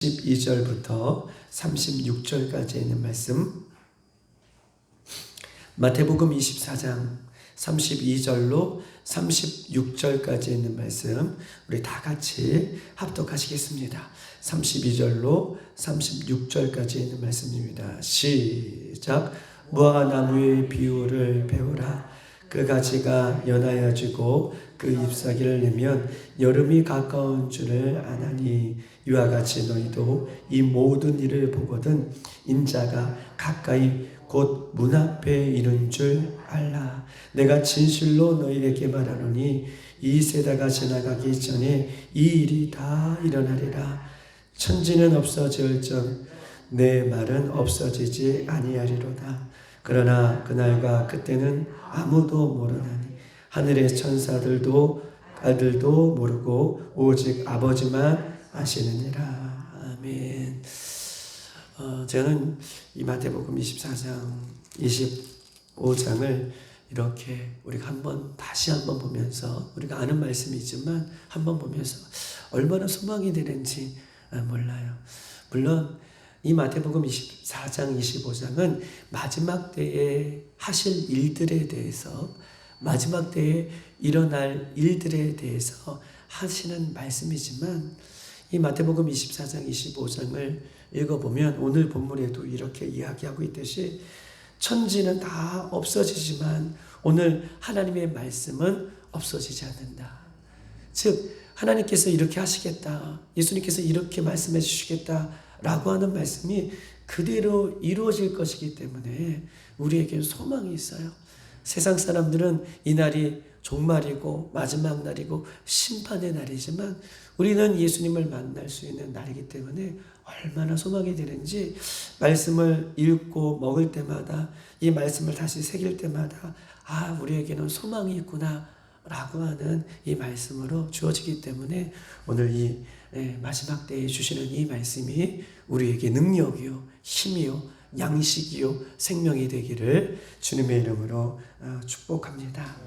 12절부터 36절까지 있는 말씀, 마태복음 24장 32절로 36절까지 있는 말씀 우리 다 같이 합독하시겠습니다. 32절로 36절까지 있는 말씀입니다. 시작. 무화과나무의 비유를 배우라. 그 가지가 연하여지고 그 잎사귀를 내면 여름이 가까운 줄을 아나니, 이와 같이 너희도 이 모든 일을 보거든 인자가 가까이 곧 문 앞에 이른 줄 알라. 내가 진실로 너희에게 말하노니 이 세대가 지나가기 전에 이 일이 다 일어나리라. 천지는 없어질정 내 말은 없어지지 아니하리로다. 그러나 그날과 그때는 아무도 모르나니 하늘의 천사들도 아들도 모르고 오직 아버지만 아시느니라. 아멘. 저는 이 마태복음 24장 25장을 이렇게 우리가 다시 한번 보면서, 우리가 아는 말씀이지만 한번 보면서 얼마나 소망이 되는지 몰라요. 물론 이 마태복음 24장 25장은 마지막 때에 하실 일들에 대해서, 마지막 때에 일어날 일들에 대해서 하시는 말씀이지만, 이 마태복음 24장 25장을 읽어보면 오늘 본문에도 이렇게 이야기하고 있듯이 천지는 다 없어지지만 오늘 하나님의 말씀은 없어지지 않는다. 즉 하나님께서 이렇게 하시겠다, 예수님께서 이렇게 말씀해 주시겠다 라고 하는 말씀이 그대로 이루어질 것이기 때문에 우리에게는 소망이 있어요. 세상 사람들은 이 날이 종말이고 마지막 날이고 심판의 날이지만 우리는 예수님을 만날 수 있는 날이기 때문에 얼마나 소망이 되는지, 말씀을 읽고 먹을 때마다, 이 말씀을 다시 새길 때마다 우리에게는 소망이 있구나 라고 하는 이 말씀으로 주어지기 때문에 오늘 이 마지막 때에 주시는 이 말씀이 우리에게 능력이요, 힘이요, 양식이요, 생명이 되기를 주님의 이름으로 축복합니다.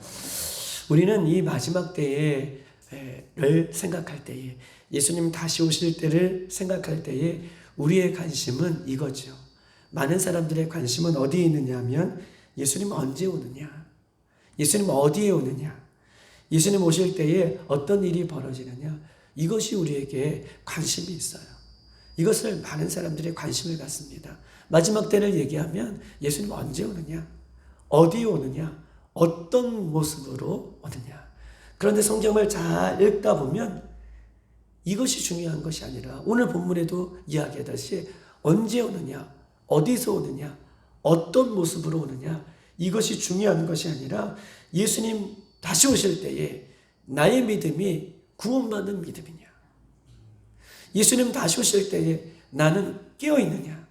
우리는 이 마지막 때를 생각할 때에, 예수님 다시 오실 때를 생각할 때에 우리의 관심은 이거죠. 많은 사람들의 관심은 어디에 있느냐 하면 예수님 언제 오느냐, 예수님 어디에 오느냐, 예수님 오실 때에 어떤 일이 벌어지느냐, 이것이 우리에게 관심이 있어요. 이것을 많은 사람들이 관심을 갖습니다. 마지막 때를 얘기하면 예수님 언제 오느냐, 어디에 오느냐, 어떤 모습으로 오느냐. 그런데 성경을 잘 읽다 보면 이것이 중요한 것이 아니라 오늘 본문에도 이야기하듯이 언제 오느냐, 어디서 오느냐, 어떤 모습으로 오느냐, 이것이 중요한 것이 아니라 예수님 다시 오실 때에 나의 믿음이 구원받는 믿음이냐, 예수님 다시 오실 때에 나는 깨어있느냐,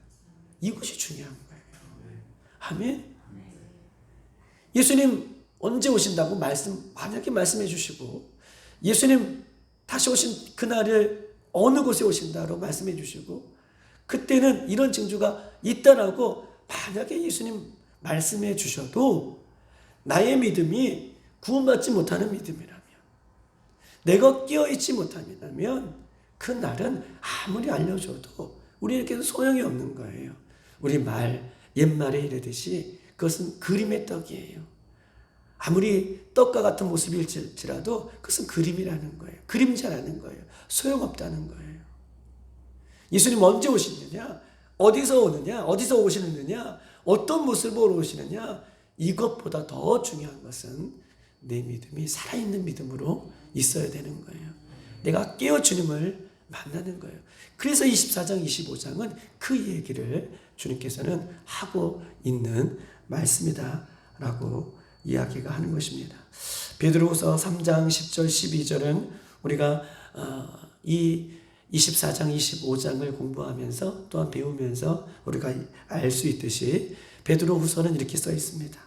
이것이 중요한 거예요. 아멘. 예수님 언제 오신다고 만약에 말씀해 주시고, 예수님 다시 오신 그날을 어느 곳에 오신다고 말씀해 주시고, 그때는 이런 징조가 있다라고 만약에 예수님 말씀해 주셔도 나의 믿음이 구원받지 못하는 믿음이라면, 내가 깨어있지 못한다면 그 날은 아무리 알려줘도 우리에게는 소용이 없는 거예요. 우리 옛말에 이르듯이 그것은 그림의 떡이에요. 아무리 떡과 같은 모습일지라도 그것은 그림이라는 거예요. 그림자라는 거예요. 소용없다는 거예요. 예수님 언제 오시느냐, 어디서 오느냐, 어디서 오시느냐, 어떤 모습으로 오시느냐, 이것보다 더 중요한 것은 내 믿음이 살아있는 믿음으로 있어야 되는 거예요. 내가 깨어 주님을 만나는 거예요. 그래서 24장 25장은 그 얘기를 주님께서는 하고 있는 말씀이다 라고 이야기가 하는 것입니다. 베드로후서 3장 10절 12절은 우리가 이 24장 25장을 공부하면서 또한 배우면서 우리가 알 수 있듯이 베드로후서는 이렇게 써 있습니다.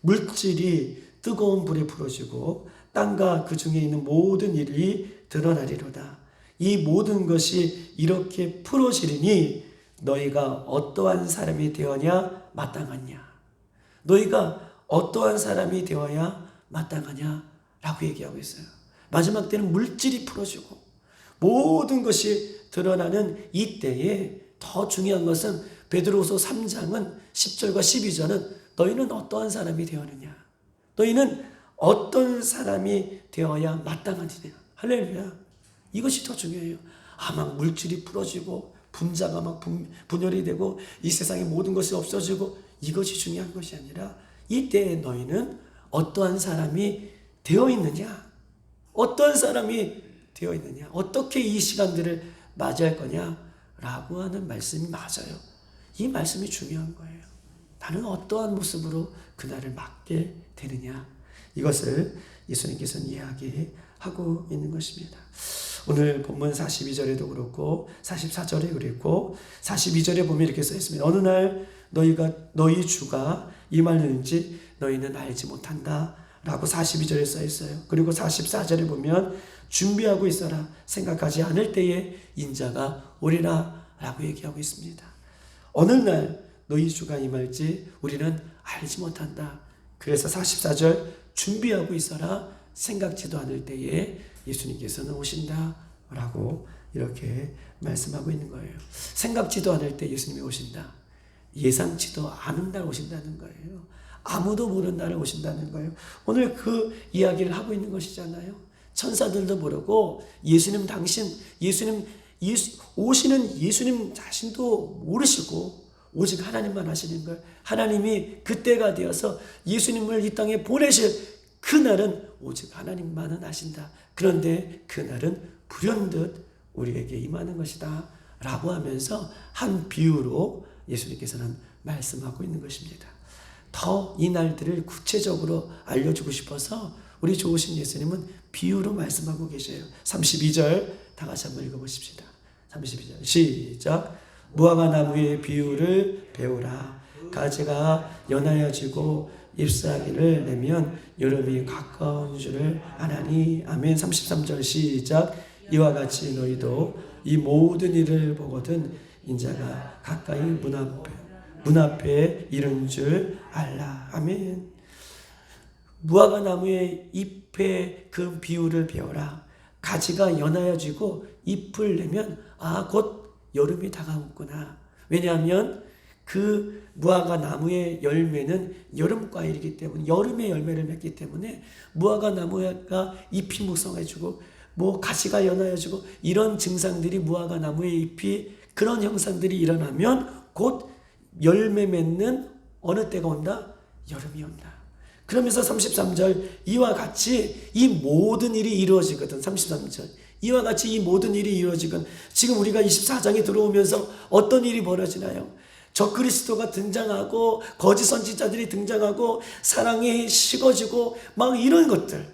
물질이 뜨거운 불에 풀어지고 땅과 그 중에 있는 모든 일이 드러나리로다. 이 모든 것이 이렇게 풀어지리니 너희가 어떠한 사람이 되어야 마땅하냐, 너희가 어떠한 사람이 되어야 마땅하냐 라고 얘기하고 있어요. 마지막 때는 물질이 풀어지고 모든 것이 드러나는 이때에 더 중요한 것은 베드로후서 3장은 10절과 12절은 너희는 어떠한 사람이 되었느냐, 너희는 어떤 사람이 되어야 마땅하느냐. 할렐루야. 이것이 더 중요해요. 막 물질이 풀어지고 분자가 막 분열이 되고 이 세상의 모든 것이 없어지고 이것이 중요한 것이 아니라 이때에 너희는 어떠한 사람이 되어 있느냐, 어떠한 사람이 되어 있느냐, 어떻게 이 시간들을 맞이할 거냐라고 하는 말씀이 맞아요. 이 말씀이 중요한 거예요. 나는 어떠한 모습으로 그날을 맞게 되느냐, 이것을 예수님께서는 이야기하고 있는 것입니다. 오늘 본문 42절에도 그렇고 44절에 그랬고 42절에 보면 이렇게 써 있습니다. 어느 날 너희 주가 임하는지 너희는 알지 못한다 라고 42절에 써 있어요. 그리고 44절에 보면 준비하고 있어라, 생각하지 않을 때에 인자가 오리라 라고 얘기하고 있습니다. 어느 날 너희 주가 임할지 우리는 알지 못한다. 그래서 44절 준비하고 있어라, 생각지도 않을 때에 예수님께서는 오신다 라고 이렇게 말씀하고 있는 거예요. 생각지도 않을 때 예수님이 오신다. 예상치도 않은 날 오신다는 거예요. 아무도 모르는 날에 오신다는 거예요. 오늘 그 이야기를 하고 있는 것이잖아요. 천사들도 모르고 예수님 오시는 예수님 자신도 모르시고 오직 하나님만 하시는 거예요. 하나님이 그때가 되어서 예수님을 이 땅에 보내실 그날은 오직 하나님만은 아신다. 그런데 그날은 불현듯 우리에게 임하는 것이다 라고 하면서 한 비유로 예수님께서는 말씀하고 있는 것입니다. 더 이 날들을 구체적으로 알려주고 싶어서 우리 좋으신 예수님은 비유로 말씀하고 계셔요. 32절 다 같이 한번 읽어보십시다. 32절 시작. 무화과 나무의 비유를 배우라. 가지가 연하여지고 잎사귀를 내면 여름이 가까운 줄을 아나니. 아멘. 33절 시작. 이와 같이 너희도 이 모든 일을 보거든 인자가 가까이 문 앞에 이른 줄 알라. 아멘. 무화과 나무의 잎의 그 비유를 배워라. 가지가 연하여지고 잎을 내면 곧 여름이 다가오구나. 왜냐하면 그 무화과 나무의 열매는 여름 과일이기 때문에, 여름에 열매를 맺기 때문에 무화과 나무가 잎이 무성해지고 가지가 연하여지고 이런 증상들이, 무화과 나무의 잎이 그런 형상들이 일어나면 곧 열매 맺는 어느 때가 온다? 여름이 온다. 그러면서 33절 이와 같이 이 모든 일이 이루어지거든. 33절 이와 같이 이 모든 일이 이루어지건. 지금 우리가 24장에 들어오면서 어떤 일이 벌어지나요? 적그리스도가 등장하고 거짓 선지자들이 등장하고 사랑이 식어지고 막 이런 것들,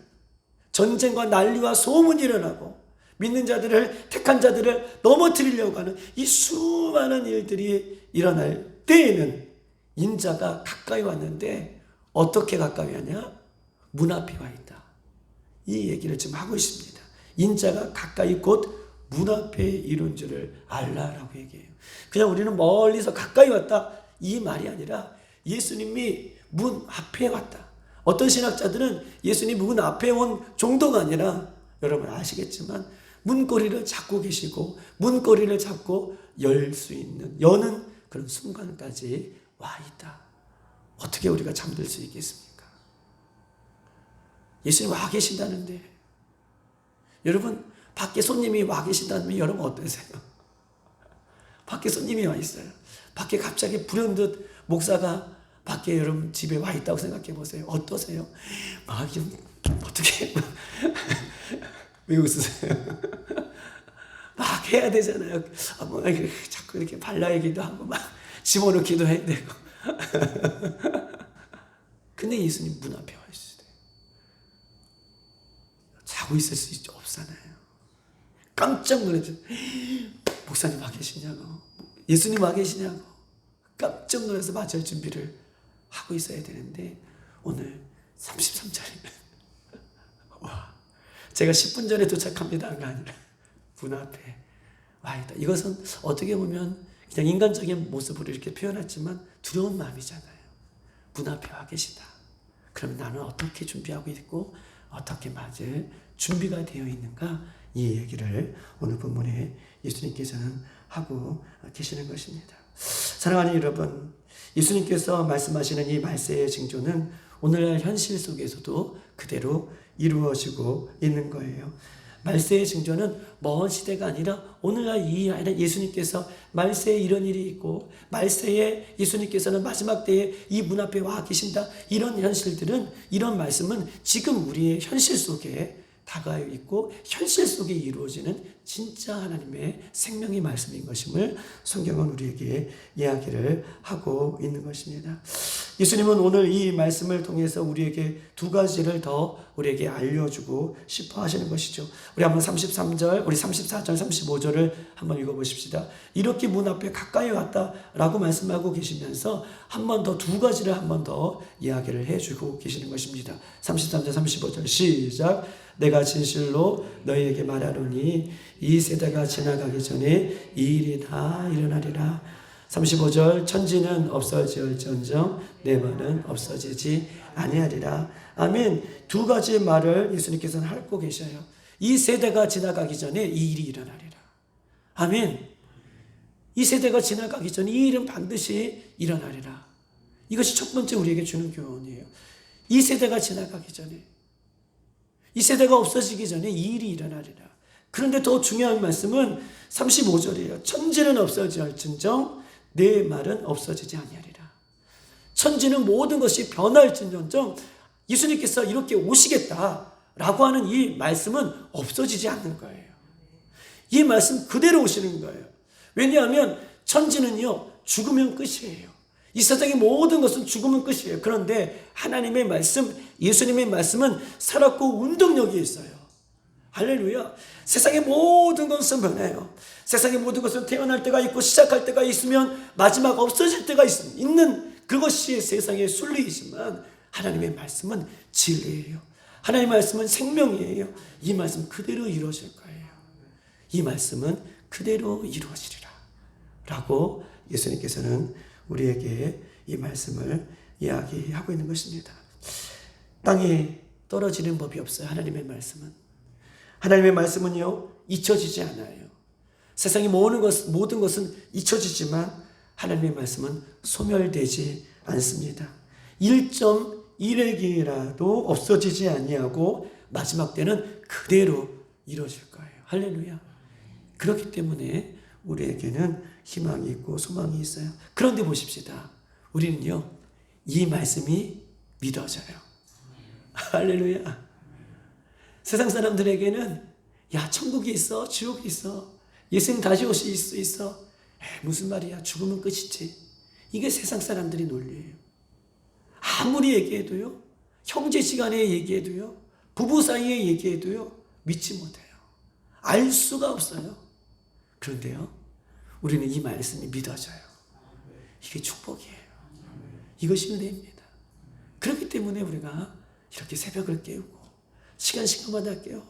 전쟁과 난리와 소문이 일어나고 믿는 자들을, 택한 자들을 넘어뜨리려고 하는 이 수많은 일들이 일어날 때에는 인자가 가까이 왔는데 어떻게 가까이 하냐? 문 앞에 와 있다. 이 얘기를 지금 하고 있습니다. 인자가 가까이 곧 문 앞에 이룬 줄을 알라라고 얘기해요. 그냥 우리는 멀리서 가까이 왔다 이 말이 아니라 예수님이 문 앞에 왔다. 어떤 신학자들은 예수님이 문 앞에 온 정도가 아니라 여러분 아시겠지만 문고리를 잡고 계시고 문고리를 잡고 여는 그런 순간까지 와 있다. 어떻게 우리가 잠들 수 있겠습니까? 예수님 와 계신다는데, 여러분 밖에 손님이 와 계신다면 여러분 어떠세요? 밖에 손님이 와 있어요. 밖에 갑자기 불현듯 목사가 밖에 여러분 집에 와 있다고 생각해 보세요. 어떠세요? 어떻게 왜 웃으세요? 막 해야 되잖아요. 자꾸 이렇게 발라야기도 하고 막 집어넣기도 해야 되고. 근데 예수님 문 앞에 와 있을 때 자고 있을 수 없잖아요. 깜짝 놀랐죠. 목사님 와 계시냐고, 예수님 와 계시냐고 깜짝 놀라서 맞을 준비를 하고 있어야 되는데 오늘 33절이면 와, 제가 10분 전에 도착합니다가 아니라 문 앞에 와 있다. 이것은 어떻게 보면 그냥 인간적인 모습으로 이렇게 표현했지만 두려운 마음이잖아요. 문 앞에 와 계시다. 그럼 나는 어떻게 준비하고 있고 어떻게 맞을 준비가 되어 있는가? 이 얘기를 오늘 본문에 예수님께서는 하고 계시는 것입니다. 사랑하는 여러분, 예수님께서 말씀하시는 이 말세의 징조는 오늘날 현실 속에서도 그대로 이루어지고 있는 거예요. 말세의 징조는 먼 시대가 아니라 오늘날 이 아이는 예수님께서 말세에 이런 일이 있고 말세에 예수님께서는 마지막 때에 이 문 앞에 와 계신다. 이런 현실들은, 이런 말씀은 지금 우리의 현실 속에 다가와 있고 현실 속에 이루어지는 진짜 하나님의 생명의 말씀인 것임을 성경은 우리에게 이야기를 하고 있는 것입니다. 예수님은 오늘 이 말씀을 통해서 우리에게 두 가지를 더 우리에게 알려주고 싶어 하시는 것이죠. 우리 한번 33절, 우리 34절, 35절을 한번 읽어보십시다. 이렇게 문 앞에 가까이 왔다라고 말씀하고 계시면서 한 번 더 두 가지를 한 번 더 이야기를 해주고 계시는 것입니다. 33절, 35절 시작. 내가 진실로 너희에게 말하노니 이 세대가 지나가기 전에 이 일이 다 일어나리라. 35절 천지는 없어질지언정 내 말은 없어지지 아니하리라. 아멘. 두 가지 말을 예수님께서는 하고 계셔요. 이 세대가 지나가기 전에 이 일이 일어나리라. 아멘. 이 세대가 지나가기 전에 이 일은 반드시 일어나리라. 이것이 첫 번째 우리에게 주는 교훈이에요. 이 세대가 지나가기 전에, 이 세대가 없어지기 전에 이 일이 일어나리라. 그런데 더 중요한 말씀은 35절이에요. 천지는 없어질지언정 내 말은 없어지지 아니하리라. 천지는 모든 것이 변할지언정 예수님께서 이렇게 오시겠다라고 하는 이 말씀은 없어지지 않는 거예요. 이 말씀 그대로 오시는 거예요. 왜냐하면 천지는요, 죽으면 끝이에요. 이 세상의 모든 것은 죽으면 끝이에요. 그런데 하나님의 말씀, 예수님의 말씀은 살았고 운동력이 있어요. 할렐루야. 세상의 모든 것은 변해요. 세상의 모든 것은 태어날 때가 있고 시작할 때가 있으면 마지막 없어질 때가 있는 그것이 세상의 순리이지만 하나님의 말씀은 진리예요. 하나님의 말씀은 생명이에요. 이 말씀 그대로 이루어질 거예요. 이 말씀은 그대로 이루어지리라 라고 예수님께서는 우리에게 이 말씀을 이야기하고 있는 것입니다. 땅에 떨어지는 법이 없어요. 하나님의 말씀은. 하나님의 말씀은요, 잊혀지지 않아요. 세상의 모든 것은 잊혀지지만 하나님의 말씀은 소멸되지 않습니다. 1.1핵이라도 없어지지 아니하고 마지막 때는 그대로 이루어질 거예요. 할렐루야. 그렇기 때문에 우리에게는 희망이 있고 소망이 있어요. 그런데 보십시다. 우리는요, 이 말씀이 믿어져요. 할렐루야. 세상 사람들에게는 야, 천국이 있어, 지옥이 있어, 예수님 다시 오실 수 있어. 무슨 말이야, 죽으면 끝이지. 이게 세상 사람들이 논리예요. 아무리 얘기해도요, 형제 시간에 얘기해도요, 부부 사이에 얘기해도요, 믿지 못해요. 알 수가 없어요. 그런데요, 우리는 이 말씀이 믿어져요. 이게 축복이에요. 이것이 은혜입니다. 그렇기 때문에 우리가 이렇게 새벽을 깨우고 시간마다 깨워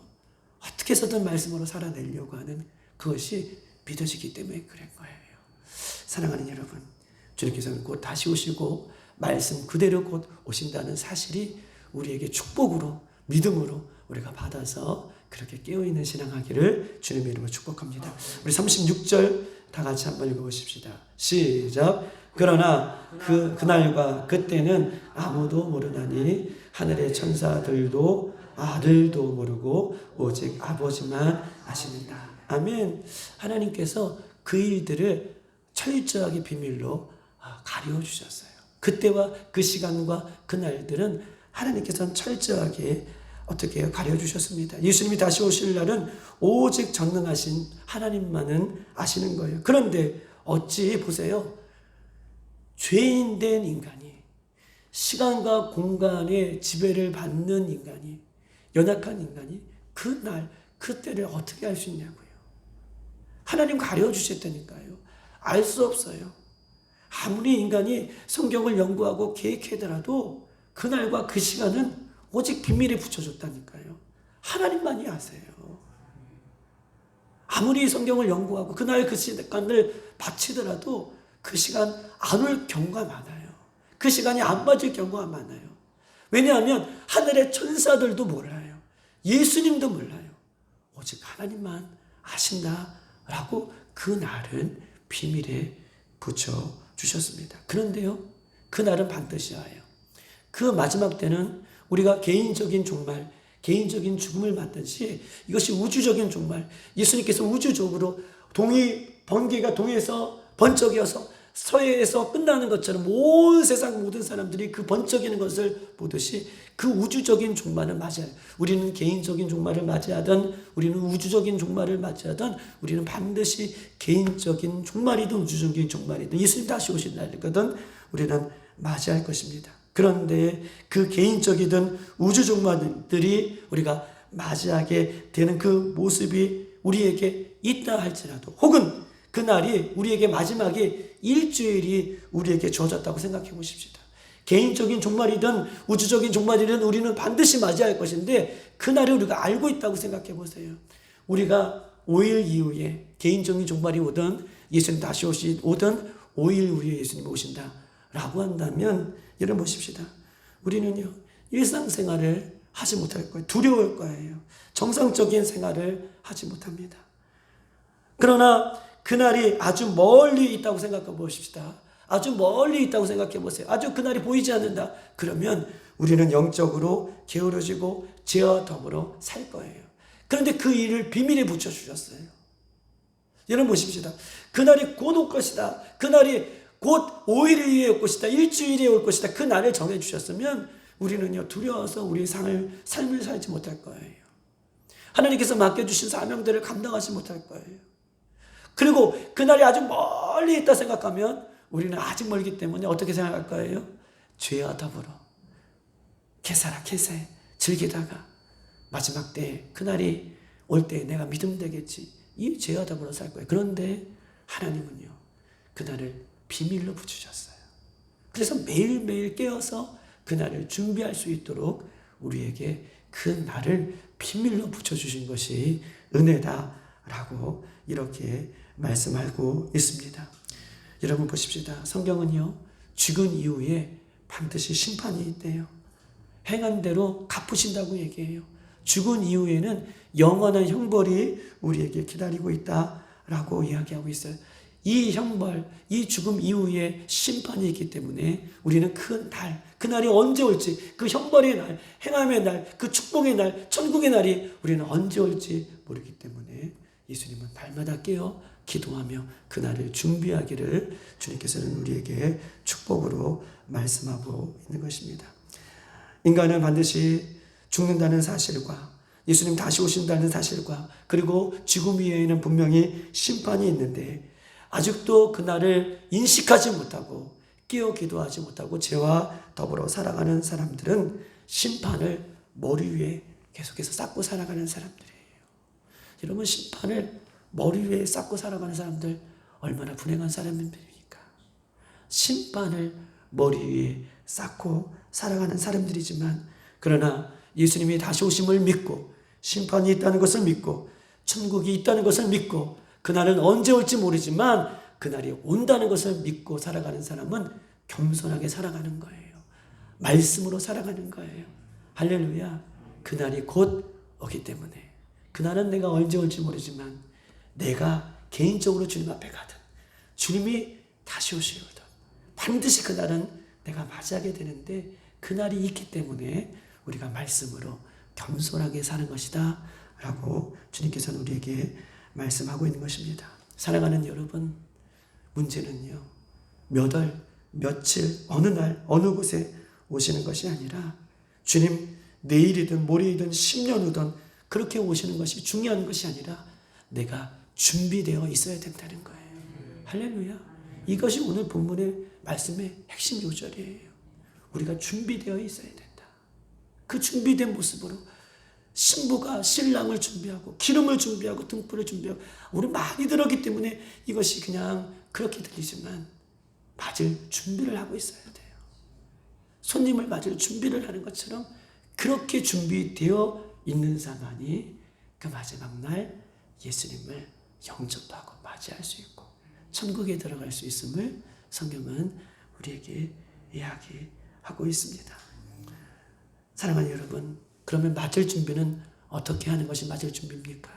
어떻게 해서든 말씀으로 살아내려고 하는 그것이 믿어지기 때문에 그런 거예요. 사랑하는 여러분, 주님께서는 곧 다시 오시고 말씀 그대로 곧 오신다는 사실이 우리에게 축복으로, 믿음으로 우리가 받아서 그렇게 깨어있는 신앙하기를 주님의 이름으로 축복합니다. 우리 36절 다 같이 한번 읽어보십시다. 시작. 그러나 그날과 그때는 아무도 모르나니 하늘의 천사들도 아들도 모르고 오직 아버지만 아시는다. 아멘. 하나님께서 그 일들을 철저하게 비밀로 가려주셨어요. 그때와 그 시간과 그 날들은 하나님께서는 철저하게 어떻게 가려주셨습니다. 예수님이 다시 오실 날은 오직 전능하신 하나님만은 아시는 거예요. 그런데 어찌 보세요. 죄인된 인간이, 시간과 공간의 지배를 받는 인간이, 연약한 인간이 그날, 그때를 어떻게 알 수 있냐고요. 하나님 가려주셨다니까요. 알 수 없어요. 아무리 인간이 성경을 연구하고 계획하더라도 그날과 그 시간은 오직 비밀에 붙여줬다니까요. 하나님만이 아세요. 아무리 성경을 연구하고 그날 그 시간을 바치더라도 그 시간 안 올 경우가 많아요. 그 시간이 안 맞을 경우가 많아요. 왜냐하면 하늘의 천사들도 몰라요. 예수님도 몰라요. 오직 하나님만 아신다라고 그 날은 비밀에 붙여주셨습니다. 그런데요, 그 날은 반드시 와요. 그 마지막 때는 우리가 개인적인 종말, 개인적인 죽음을 맞듯이 이것이 우주적인 종말, 예수님께서 우주적으로 번개가 동해에서 번쩍이어서 서해에서 끝나는 것처럼 온 세상 모든 사람들이 그 번쩍이는 것을 보듯이 그 우주적인 종말을 맞이해요. 우리는 개인적인 종말을 맞이하든 우리는 우주적인 종말을 맞이하든 우리는 반드시 개인적인 종말이든 우주적인 종말이든 예수님 다시 오신 날이거든 우리는 맞이할 것입니다. 그런데 그 개인적이든 우주 종말들이 우리가 맞이하게 되는 그 모습이 우리에게 있다 할지라도, 혹은 그날이 우리에게 마지막에 일주일이 우리에게 주어졌다고 생각해 보십시다. 개인적인 종말이든 우주적인 종말이든 우리는 반드시 맞이할 것인데 그날을 우리가 알고 있다고 생각해 보세요. 우리가 5일 이후에 개인적인 종말이 오든 예수님 다시 오든 5일 후에 예수님 오신다라고 한다면 여러분 보십시다. 우리는요, 일상생활을 하지 못할 거예요. 두려울 거예요. 정상적인 생활을 하지 못합니다. 그러나 그날이 아주 멀리 있다고 생각해 보십시다. 아주 멀리 있다고 생각해 보세요. 아주 그날이 보이지 않는다. 그러면 우리는 영적으로 게으러지고 죄와 더불어 살 거예요. 그런데 그 일을 비밀에 붙여주셨어요. 여러분 보십시다. 그날이 곧 올 것이다. 그날이 곧 5일 후에 올 것이다. 일주일에 올 것이다. 그 날을 정해주셨으면 우리는요, 두려워서 우리의 삶을 살지 못할 거예요. 하나님께서 맡겨주신 사명들을 감당하지 못할 거예요. 그리고 그날이 아주 멀리 있다 생각하면 우리는 아직 멀기 때문에 어떻게 생각할 거예요? 죄와 더불어 개사라 즐기다가 마지막 때 그날이 올 때 내가 믿으면 되겠지. 이 죄와 더불어 살 거예요. 그런데 하나님은요, 그날을 비밀로 붙이셨어요. 그래서 매일매일 깨어서 그날을 준비할 수 있도록 우리에게 그 날을 비밀로 붙여주신 것이 은혜다라고 이렇게 말씀하고 있습니다. 여러분 보십시다. 성경은요, 죽은 이후에 반드시 심판이 있대요. 행한 대로 갚으신다고 얘기해요. 죽은 이후에는 영원한 형벌이 우리에게 기다리고 있다라고 이야기하고 있어요. 이 형벌, 이 죽음 이후에 심판이 있기 때문에 우리는 그날이 언제 올지, 그 형벌의 날, 행함의 날, 그 축복의 날, 천국의 날이 우리는 언제 올지 모르기 때문에 예수님은 날마다 깨어 기도하며 그날을 준비하기를 주님께서는 우리에게 축복으로 말씀하고 있는 것입니다. 인간은 반드시 죽는다는 사실과 예수님 다시 오신다는 사실과 그리고 죽음 이후에는 분명히 심판이 있는데 아직도 그날을 인식하지 못하고 깨어 기도하지 못하고 죄와 더불어 살아가는 사람들은 심판을 머리 위에 계속해서 쌓고 살아가는 사람들이에요. 여러분, 심판을 머리 위에 쌓고 살아가는 사람들 얼마나 불행한 사람들입니까? 심판을 머리 위에 쌓고 살아가는 사람들이지만, 그러나 예수님이 다시 오심을 믿고 심판이 있다는 것을 믿고 천국이 있다는 것을 믿고 그날은 언제 올지 모르지만 그날이 온다는 것을 믿고 살아가는 사람은 겸손하게 살아가는 거예요. 말씀으로 살아가는 거예요. 할렐루야. 그날이 곧 오기 때문에 그날은 내가 언제 올지 모르지만 내가 개인적으로 주님 앞에 가든 주님이 다시 오시거든 반드시 그날은 내가 맞이하게 되는데 그날이 있기 때문에 우리가 말씀으로 겸손하게 사는 것이다 라고 주님께서는 우리에게 말씀하고 있는 것입니다. 사랑하는 여러분, 문제는요, 몇 월, 며칠, 어느 날, 어느 곳에 오시는 것이 아니라 주님 내일이든 모레이든 10년 후든 그렇게 오시는 것이 중요한 것이 아니라 내가 준비되어 있어야 된다는 거예요. 할렐루야. 이것이 오늘 본문의 말씀의 핵심 요절이에요. 우리가 준비되어 있어야 된다. 그 준비된 모습으로 신부가 신랑을 준비하고 기름을 준비하고 등불을 준비하고 우리 많이 들었기 때문에 이것이 그냥 그렇게 들리지만 맞을 준비를 하고 있어야 돼요. 손님을 맞을 준비를 하는 것처럼 그렇게 준비되어 있는 자만이 그 마지막 날 예수님을 영접하고 맞이할 수 있고 천국에 들어갈 수 있음을 성경은 우리에게 이야기하고 있습니다. 사랑하는 여러분, 그러면 맞을 준비는 어떻게 하는 것이 맞을 준비입니까?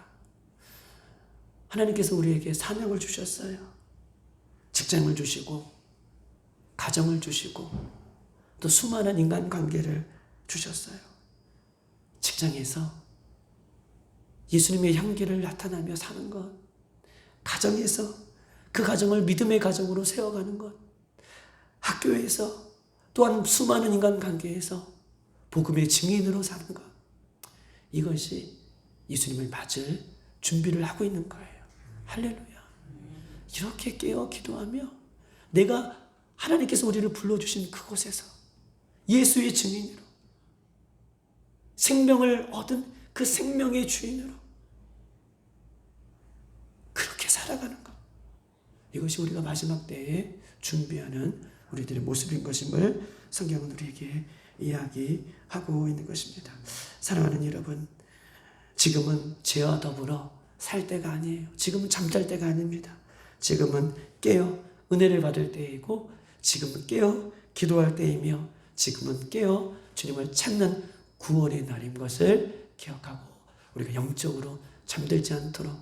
하나님께서 우리에게 사명을 주셨어요. 직장을 주시고 가정을 주시고 또 수많은 인간관계를 주셨어요. 직장에서 예수님의 향기를 나타나며 사는 것, 가정에서 그 가정을 믿음의 가정으로 세워가는 것, 학교에서 또한 수많은 인간관계에서 복음의 증인으로 사는 것, 이것이 예수님을 맞을 준비를 하고 있는 거예요. 할렐루야. 이렇게 깨어 기도하며 내가 하나님께서 우리를 불러주신 그곳에서 예수의 증인으로 생명을 얻은 그 생명의 주인으로 그렇게 살아가는 것, 이것이 우리가 마지막 때에 준비하는 우리들의 모습인 것임을 성경은 우리에게 이야기하고 있는 것입니다. 사랑하는 여러분, 지금은 죄와 더불어 살 때가 아니에요. 지금은 잠잘 때가 아닙니다. 지금은 깨어 은혜를 받을 때이고, 지금은 깨어 기도할 때이며, 지금은 깨어 주님을 찾는 구원의 날인 것을 기억하고 우리가 영적으로 잠들지 않도록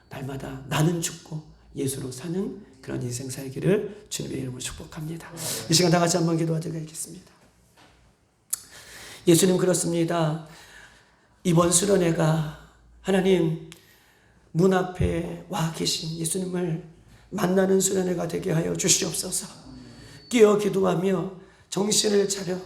날마다 나는 죽고 예수로 사는 그런 인생 살기를 주님의 이름으로 축복합니다. 이 시간 다 같이 한번 기도하도록 하겠습니다. 예수님, 그렇습니다. 이번 수련회가 하나님 문 앞에 와 계신 예수님을 만나는 수련회가 되게 하여 주시옵소서. 깨어 기도하며 정신을 차려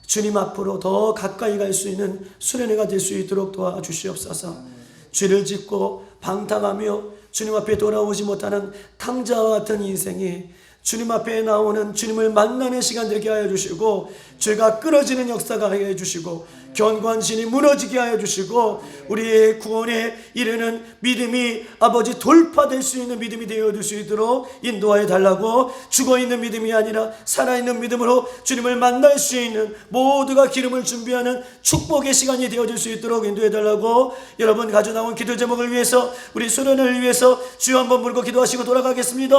주님 앞으로 더 가까이 갈 수 있는 수련회가 될 수 있도록 도와주시옵소서. 죄를 짓고 방탕하며 주님 앞에 돌아오지 못하는 탕자와 같은 인생이 주님 앞에 나오는 주님을 만나는 시간 되게 하여 주시고, 죄가 끊어지는 역사가 하게 해주시고, 견고한신이 무너지게 하여 주시고, 우리의 구원에 이르는 믿음이 아버지 돌파될 수 있는 믿음이 되어줄 수 있도록 인도하여 달라고, 죽어있는 믿음이 아니라 살아있는 믿음으로 주님을 만날 수 있는 모두가 기름을 준비하는 축복의 시간이 되어줄 수 있도록 인도해 달라고, 여러분 가져나온 기도 제목을 위해서, 우리 수련을 위해서 주여 한번 부르고 기도하시고 돌아가겠습니다.